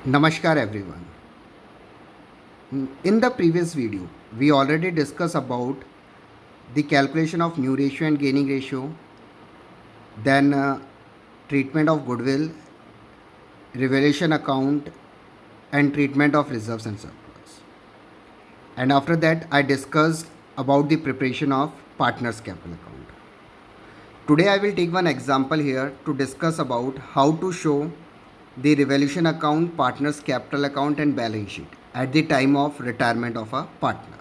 Namaskar everyone. In the previous video, we already discussed about the calculation of new ratio and gaining ratio, then treatment of goodwill, revaluation account, and treatment of reserves and surplus. And after that, I discussed about the preparation of partners capital account. Today, I will take one example here to discuss about how to show the revaluation account, partners capital account, and balance sheet at the time of retirement of a partner.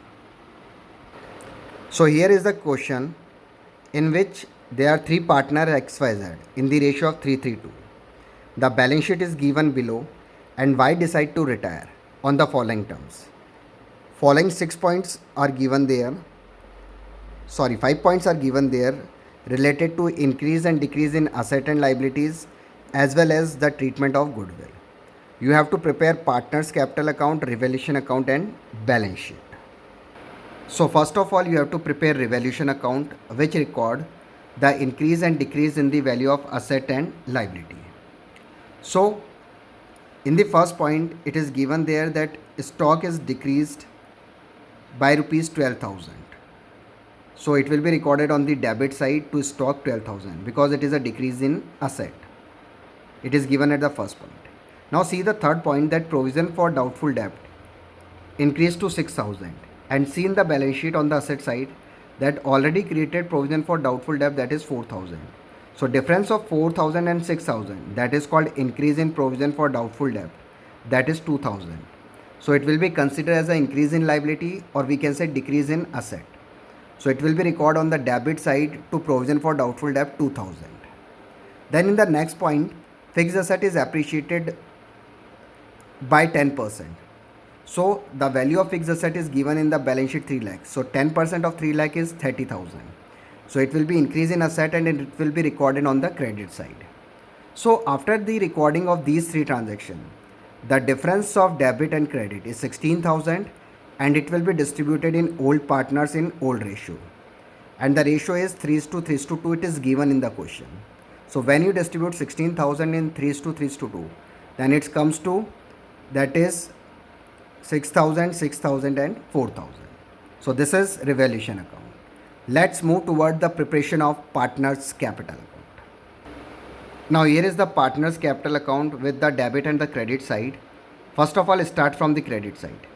So here is the question in which there are three partners XYZ in the ratio of 3:3:2. The balance sheet is given below and Y decide to retire on the following terms. Following 6 points are given there. 5 points are given there related to increase and decrease in asset and liabilities as well as the treatment of goodwill. You have to prepare partners capital account, revaluation account and balance sheet. So first of all, you have to prepare revaluation account which record the increase and decrease in the value of asset and liability. So in the first point, it is given there that stock is decreased by rupees 12,000. So it will be recorded on the debit side to stock 12,000 because it is a decrease in asset. It is given at the first point. Now see the third point, that provision for doubtful debt increased to 6,000, and see in the balance sheet on the asset side that already created provision for doubtful debt, that is 4,000. So difference of 4,000 and 6,000, that is called increase in provision for doubtful debt, that is 2,000. So it will be considered as an increase in liability, or we can say decrease in asset. So it will be recorded on the debit side to provision for doubtful debt 2,000. Then in the next point, fixed asset is appreciated by 10%. So the value of fixed asset is given in the balance sheet 3 lakh. So 10% of 3 lakh is 30,000. So it will be increase in asset and it will be recorded on the credit side. So after the recording of these three transactions, the difference of debit and credit is 16,000 and it will be distributed in old partners in old ratio. And the ratio is 3:3:2. It is given in the question. So when you distribute 16,000 in 3:3:2, then it comes to, that is 6,000, 6,000 and 4,000. So this is revaluation account. Let's move toward the preparation of partners capital account. Now here is the partners capital account with the debit and the credit side. First of all, start from the credit side.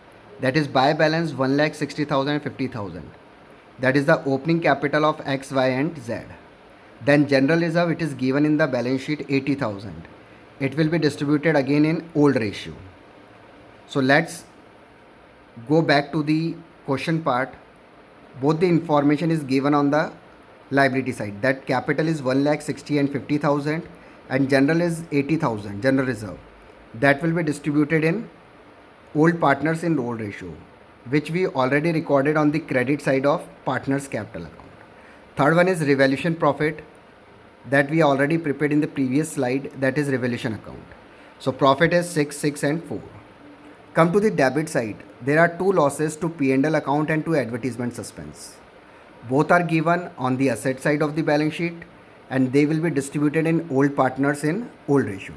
That is buy balance 1,60,000 and 50,000. That is the opening capital of X, Y and Z. Then general reserve, it is given in the balance sheet 80,000. It will be distributed again in old ratio. So let's go back to the question part. Both the information is given on the liability side. That capital is 1,60,000 and 50,000 and general is 80,000, general reserve. That will be distributed in old partners in old ratio, which we already recorded on the credit side of partners capital account. Third one is revaluation profit, that we already prepared in the previous slide, that is revaluation account. So profit is 6, 6 and 4. Come to the debit side. There are two losses to P&L account and to advertisement suspense. Both are given on the asset side of the balance sheet and they will be distributed in old partners in old ratio.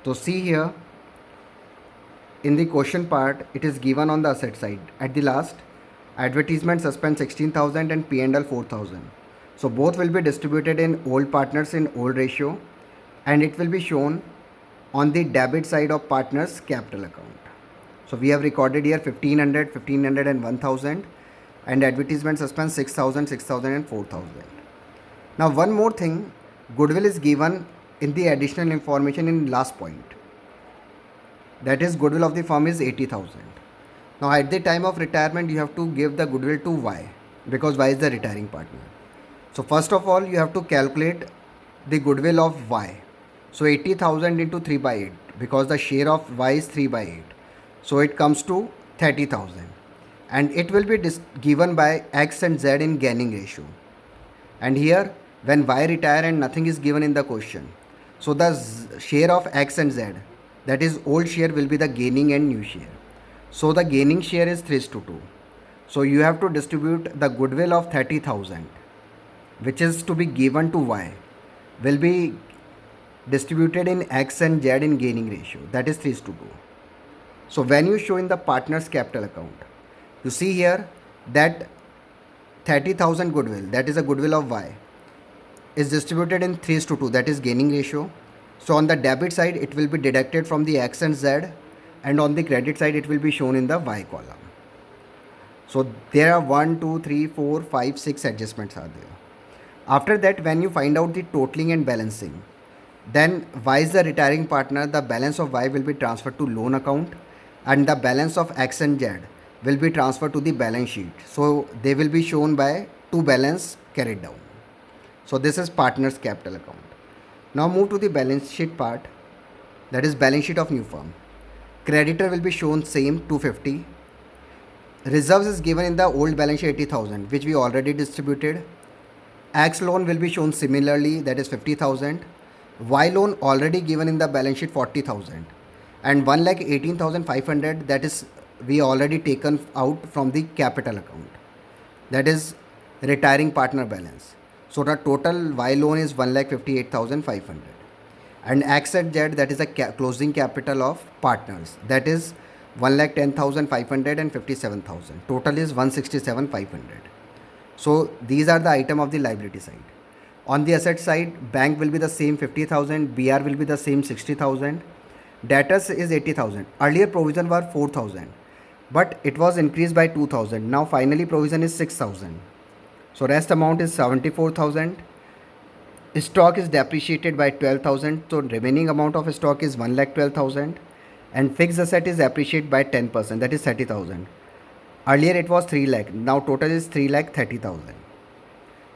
So see here in the question part, it is given on the asset side. At the last, advertisement suspense 16,000 and P&L 4,000. So both will be distributed in old partners in old ratio and it will be shown on the debit side of partners capital account. So we have recorded here 1,500, 1,500 and 1,000 and advertisement suspense 6,000, 6,000 and 4,000. Now one more thing, goodwill is given in the additional information in last point. That is goodwill of the firm is 80,000. Now at the time of retirement, you have to give the goodwill to Y because Y is the retiring partner. So first of all, you have to calculate the goodwill of Y. So 80,000 into 3 by 8 because the share of Y is 3 by 8. So it comes to 30,000 and it will be given by X and Z in gaining ratio. And here when Y retire and nothing is given in the question, so the share of X and Z, that is old share, will be the gaining and new share. So the gaining share is 3:2. So you have to distribute the goodwill of 30,000 which is to be given to Y will be distributed in X and Z in gaining ratio, that is 3:2. So when you show in the partner's capital account, you see here that 30,000 goodwill, that is a goodwill of Y, is distributed in 3:2, that is gaining ratio. So on the debit side, it will be deducted from the X and Z, and on the credit side, it will be shown in the Y column. So there are 1, 2, 3, 4, 5, 6 adjustments are there. After that, when you find out the totaling and balancing, then Y is the retiring partner, the balance of Y will be transferred to loan account, and the balance of X and Z will be transferred to the balance sheet. So they will be shown by two balance carried down. So this is partner's capital account. Now move to the balance sheet part, that is balance sheet of new firm. Creditor will be shown same 250. Reserves is given in the old balance sheet 80,000, which we already distributed. X loan will be shown similarly, that is 50,000. Y loan already given in the balance sheet 40,000, and 1,18,500, that is we already taken out from the capital account, that is retiring partner balance. So the total Y loan is 1,58,500, and X at Z, that is a closing capital of partners, that is 1,10,500 and 57,000. Total is 167,500. So these are the item of the liability side. On the asset side, bank will be the same 50,000, BR will be the same 60,000, debtors is 80,000. Earlier provision were 4,000, but it was increased by 2,000. Now finally provision is 6,000. So rest amount is 74,000. Stock is depreciated by 12,000. So remaining amount of stock is 1,12,000, and fixed asset is appreciated by 10%, that is 30,000. Earlier it was 3 lakh. Now total is 3,30,000.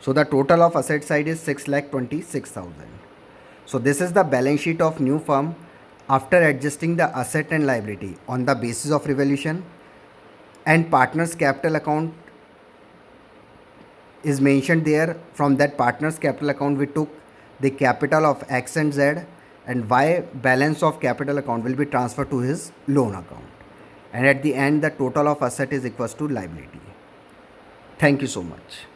So the total of asset side is 6,26,000. So this is the balance sheet of new firm after adjusting the asset and liability on the basis of revaluation, and partners capital account is mentioned there. From that partners capital account, we took the capital of X and Z, and Y balance of capital account will be transferred to his loan account. And at the end, the total of asset is equals to liability. Thank you so much.